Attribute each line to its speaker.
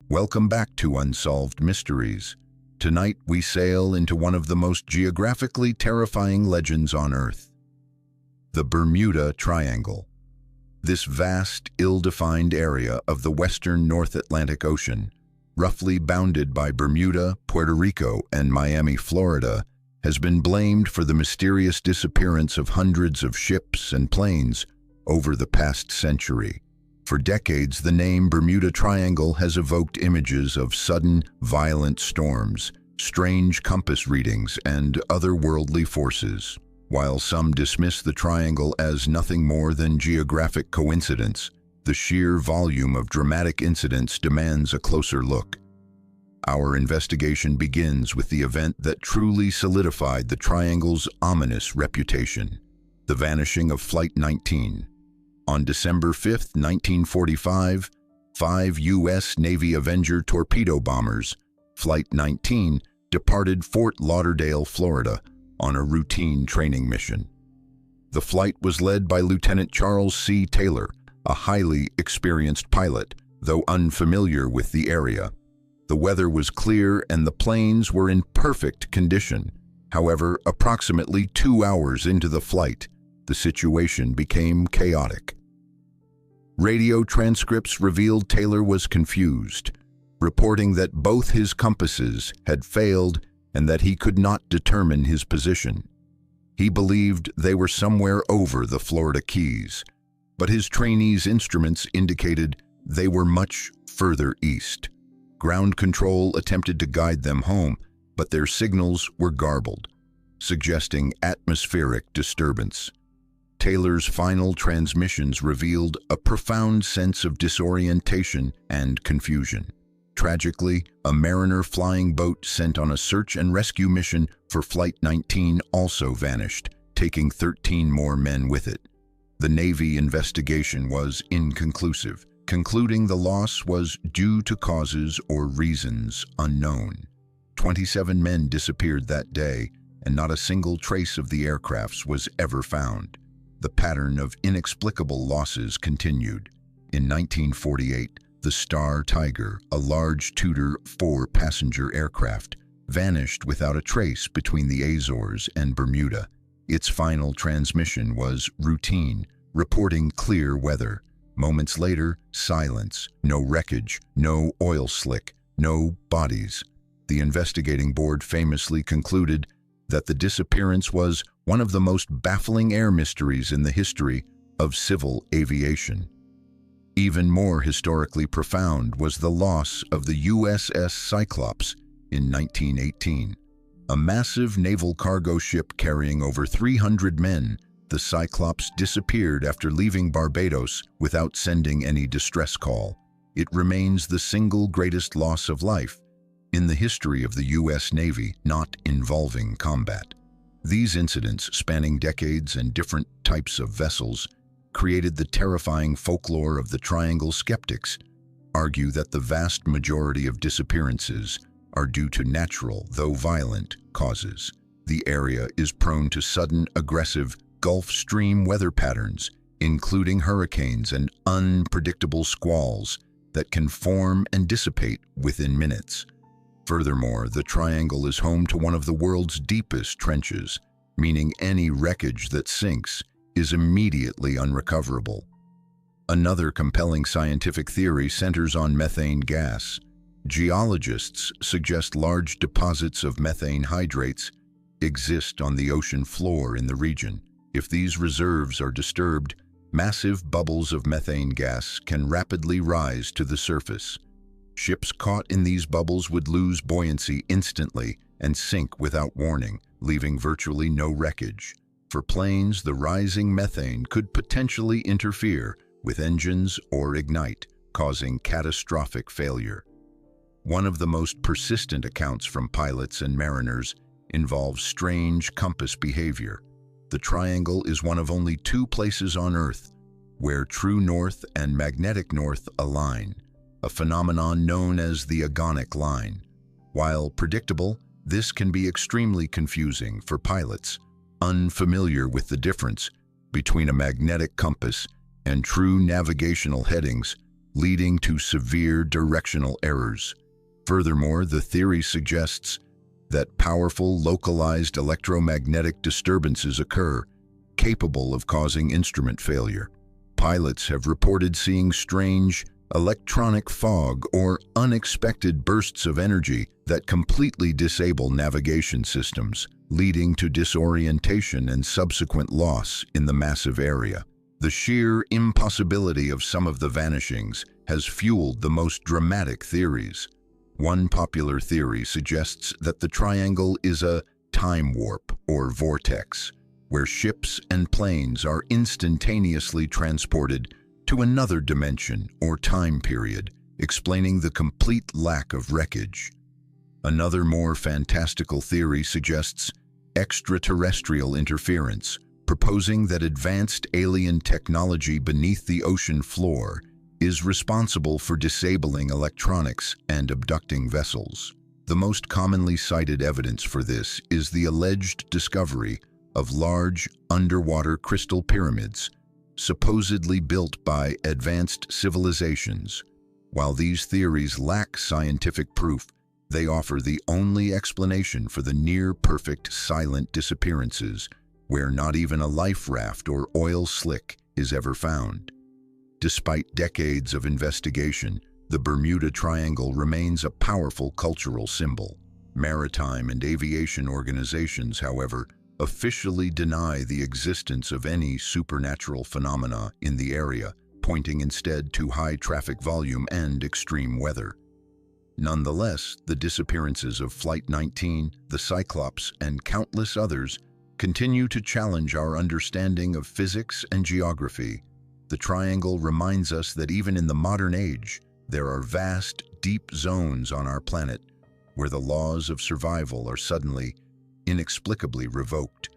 Speaker 1: Welcome back to Unsolved Mysteries. Tonight we sail into one of the most geographically terrifying legends on Earth, the Bermuda Triangle. This vast, ill-defined area of the western North Atlantic Ocean, roughly bounded by Bermuda, Puerto Rico, and Miami, Florida, has been blamed for the mysterious disappearance of hundreds of ships and planes over the past century. For decades, the name Bermuda Triangle has evoked images of sudden, violent storms, strange compass readings, and otherworldly forces. While some dismiss the triangle as nothing more than geographic coincidence, the sheer volume of dramatic incidents demands a closer look. Our investigation begins with the event that truly solidified the triangle's ominous reputation: the vanishing of Flight 19. On December 5, 1945, 5 U.S. Navy Avenger torpedo bombers, Flight 19, departed Fort Lauderdale, Florida, on a routine training mission. The flight was led by Lieutenant Charles C. Taylor, a highly experienced pilot, though unfamiliar with the area. The weather was clear and the planes were in perfect condition. However, approximately 2 hours into the flight, the situation became chaotic. Radio transcripts revealed Taylor was confused, reporting that both his compasses had failed and that he could not determine his position. He believed they were somewhere over the Florida Keys, but his trainees' instruments indicated they were much further east. Ground control attempted to guide them home, but their signals were garbled, suggesting atmospheric disturbance. Taylor's final transmissions revealed a profound sense of disorientation and confusion. Tragically, a Mariner flying boat sent on a search and rescue mission for Flight 19 also vanished, taking 13 more men with it. The Navy investigation was inconclusive, concluding the loss was due to causes or reasons unknown. 27 men disappeared that day, and not a single trace of the aircrafts was ever found. The pattern of inexplicable losses continued. In 1948, the Star Tiger, a large Tudor 4-passenger aircraft, vanished without a trace between the Azores and Bermuda. Its final transmission was routine, reporting clear weather. Moments later, silence, no wreckage, no oil slick, no bodies. The investigating board famously concluded that the disappearance was one of the most baffling air mysteries in the history of civil aviation. Even more historically profound was the loss of the USS Cyclops in 1918. A massive naval cargo ship carrying over 300 men, the Cyclops disappeared after leaving Barbados without sending any distress call. It remains the single greatest loss of life in the history of the U.S. Navy not involving combat. These incidents, spanning decades and different types of vessels, created the terrifying folklore of the Triangle. Skeptics argue that the vast majority of disappearances are due to natural, though violent, causes. The area is prone to sudden, aggressive Gulf Stream weather patterns, including hurricanes and unpredictable squalls that can form and dissipate within minutes. Furthermore, the Triangle is home to one of the world's deepest trenches, meaning any wreckage that sinks is immediately unrecoverable. Another compelling scientific theory centers on methane gas. Geologists suggest large deposits of methane hydrates exist on the ocean floor in the region. If these reserves are disturbed, massive bubbles of methane gas can rapidly rise to the surface. Ships caught in these bubbles would lose buoyancy instantly and sink without warning, leaving virtually no wreckage. For planes, the rising methane could potentially interfere with engines or ignite, causing catastrophic failure. One of the most persistent accounts from pilots and mariners involves strange compass behavior. The Triangle is one of only 2 places on Earth where true north and magnetic north align, a phenomenon known as the agonic line. While predictable, this can be extremely confusing for pilots unfamiliar with the difference between a magnetic compass and true navigational headings. leading to severe directional errors. Furthermore, the theory suggests that powerful localized electromagnetic disturbances occur, capable of causing instrument failure. Pilots have reported seeing strange electronic fog or unexpected bursts of energy that completely disable navigation systems, leading to disorientation and subsequent loss in the massive area. The sheer impossibility of some of the vanishings has fueled the most dramatic theories. One popular theory suggests that the triangle is a time warp or vortex, where ships and planes are instantaneously transported to another dimension or time period, explaining the complete lack of wreckage. Another more fantastical theory suggests extraterrestrial interference, proposing that advanced alien technology beneath the ocean floor is responsible for disabling electronics and abducting vessels. The most commonly cited evidence for this is the alleged discovery of large underwater crystal pyramids, supposedly built by advanced civilizations. While these theories lack scientific proof, they offer the only explanation for the near-perfect silent disappearances, where not even a life raft or oil slick is ever found. Despite decades of investigation, the Bermuda Triangle remains a powerful cultural symbol. Maritime and aviation organizations, however, officially deny the existence of any supernatural phenomena in the area, pointing instead to high traffic volume and extreme weather. Nonetheless, the disappearances of Flight 19, the Cyclops, and countless others continue to challenge our understanding of physics and geography. The triangle reminds us that even in the modern age, there are vast, deep zones on our planet where the laws of survival are suddenly, inexplicably revoked.